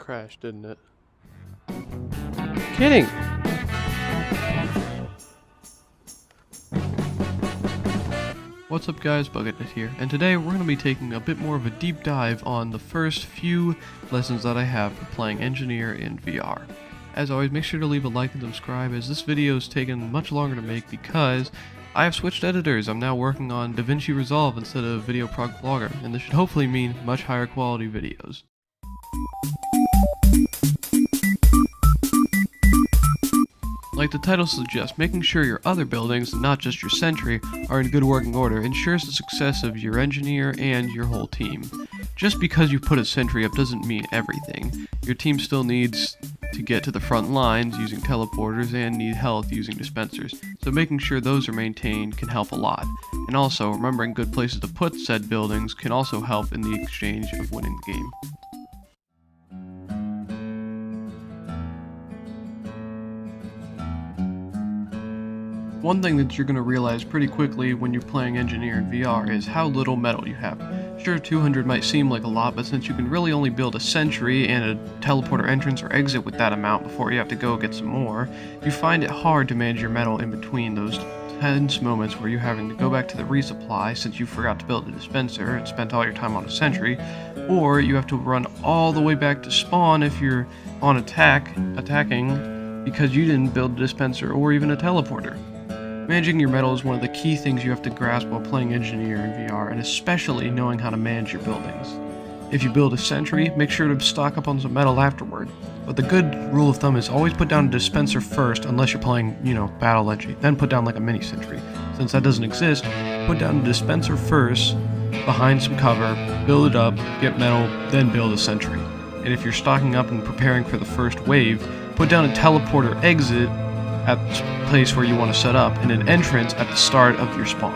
crashed, didn't it? Kidding! What's up guys, Buckethead here, and today we're going to be taking a bit more of a deep dive on the first few lessons that I have for playing Engineer in VR. As always, make sure to leave a like and subscribe, as this video is taken much longer to make because I have switched editors. I'm now working on DaVinci Resolve instead of VideoProg Vlogger, and this should hopefully mean much higher quality videos. Like the title suggests, making sure your other buildings, not just your sentry, are in good working order ensures the success of your engineer and your whole team. Just because you put a sentry up doesn't mean everything. Your team still needs to get to the front lines using teleporters and need health using dispensers, so making sure those are maintained can help a lot. And also, remembering good places to put said buildings can also help in the exchange of winning the game. One thing that you're going to realize pretty quickly when you're playing Engineer in VR is how little metal you have. Sure, 200 might seem like a lot, but since you can really only build a sentry and a teleporter entrance or exit with that amount before you have to go get some more, you find it hard to manage your metal in between those tense moments where you're having to go back to the resupply since you forgot to build a dispenser and spent all your time on a sentry, or you have to run all the way back to spawn if you're on attacking because you didn't build a dispenser or even a teleporter. Managing your metal is one of the key things you have to grasp while playing Engineer in VR, and especially knowing how to manage your buildings. If you build a sentry, make sure to stock up on some metal afterward. But the good rule of thumb is always put down a dispenser first, unless you're playing, Battle Legend. Then put down like a mini sentry. Since that doesn't exist, put down a dispenser first, behind some cover, build it up, get metal, then build a sentry. And if you're stocking up and preparing for the first wave, put down a teleporter exit at the place where you want to set up, and an entrance at the start of your spawn.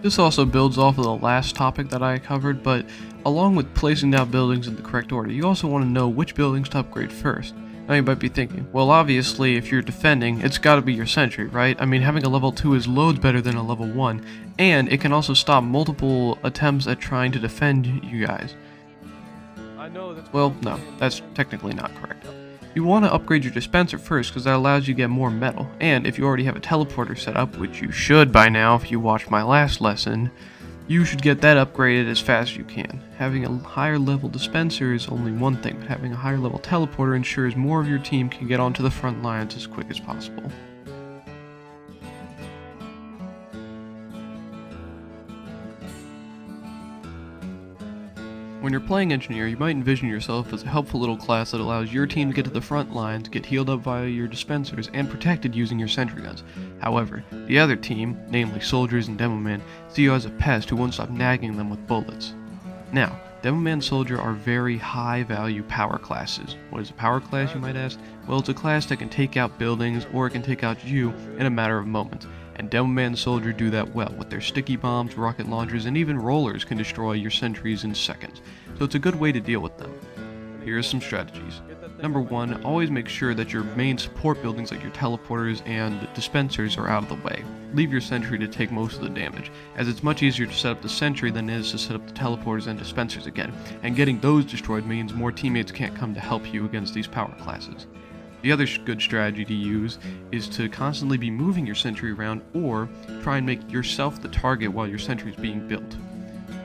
This also builds off of the last topic that I covered, but along with placing down buildings in the correct order, you also want to know which buildings to upgrade first. Now you might be thinking, well obviously if you're defending, it's gotta be your sentry, right? I mean, having a level 2 is loads better than a level 1, and it can also stop multiple attempts at trying to defend you guys. Well, no, that's technically not correct. You want to upgrade your dispenser first because that allows you to get more metal, and if you already have a teleporter set up, which you should by now if you watched my last lesson, you should get that upgraded as fast as you can. Having a higher level dispenser is only one thing, but having a higher level teleporter ensures more of your team can get onto the front lines as quick as possible. When you're playing Engineer, you might envision yourself as a helpful little class that allows your team to get to the front lines, get healed up via your dispensers, and protected using your sentry guns. However, the other team, namely soldiers and Demoman, see you as a pest who won't stop nagging them with bullets. Now, Demoman and Soldier are very high value power classes. What is a power class, you might ask? Well, it's a class that can take out buildings, or it can take out you in a matter of moments. And Demoman and Soldier do that well, with their sticky bombs, rocket launchers, and even rollers can destroy your sentries in seconds, so it's a good way to deal with them. Here are some strategies. Number 1, always make sure that your main support buildings like your teleporters and dispensers are out of the way. Leave your sentry to take most of the damage, as it's much easier to set up the sentry than it is to set up the teleporters and dispensers again, and getting those destroyed means more teammates can't come to help you against these power classes. The other good strategy to use is to constantly be moving your sentry around, or try and make yourself the target while your sentry is being built.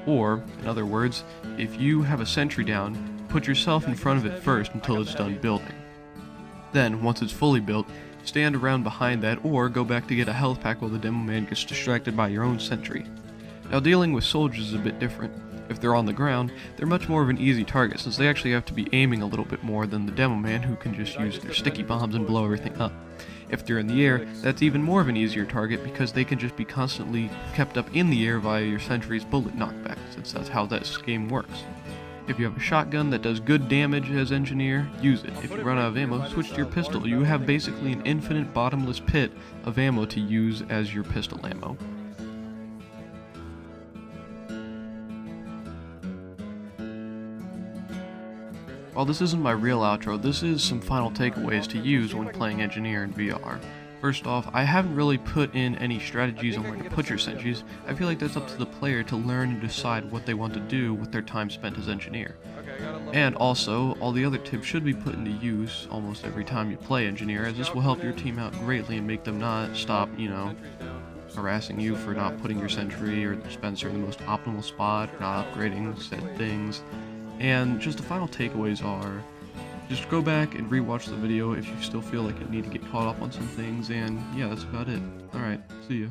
Or, in other words, if you have a sentry down, put yourself in front of it first until it's done building. Then, once it's fully built, stand around behind that or go back to get a health pack while the Demoman gets distracted by your own sentry. Now dealing with soldiers is a bit different. If they're on the ground, they're much more of an easy target since they actually have to be aiming a little bit more than the Demoman who can just use their sticky bombs and blow everything up. If they're in the air, that's even more of an easier target because they can just be constantly kept up in the air via your sentry's bullet knockback, since that's how this game works. If you have a shotgun that does good damage as Engineer, use it. If you run out of ammo, switch to your pistol. You have basically an infinite bottomless pit of ammo to use as your pistol ammo. While this isn't my real outro, this is some final takeaways to use when playing Engineer in VR. First off, I haven't really put in any strategies on where to put your sentries. I feel like that's up to the player to learn and decide what they want to do with their time spent as Engineer. And also, all the other tips should be put into use almost every time you play Engineer, as this will help your team out greatly and make them not stop, harassing you for not putting your sentry or dispenser in the most optimal spot, or not upgrading said things. And just the final takeaways are, just go back and rewatch the video if you still feel like you need to get caught up on some things, and yeah, that's about it. Alright, see ya.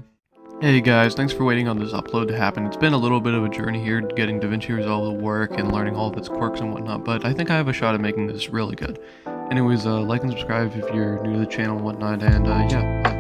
Hey guys, thanks for waiting on this upload to happen. It's been a little bit of a journey here getting DaVinci Resolve to work and learning all of its quirks and whatnot, but I think I have a shot at making this really good. Anyways, like and subscribe if you're new to the channel and whatnot, and yeah, bye.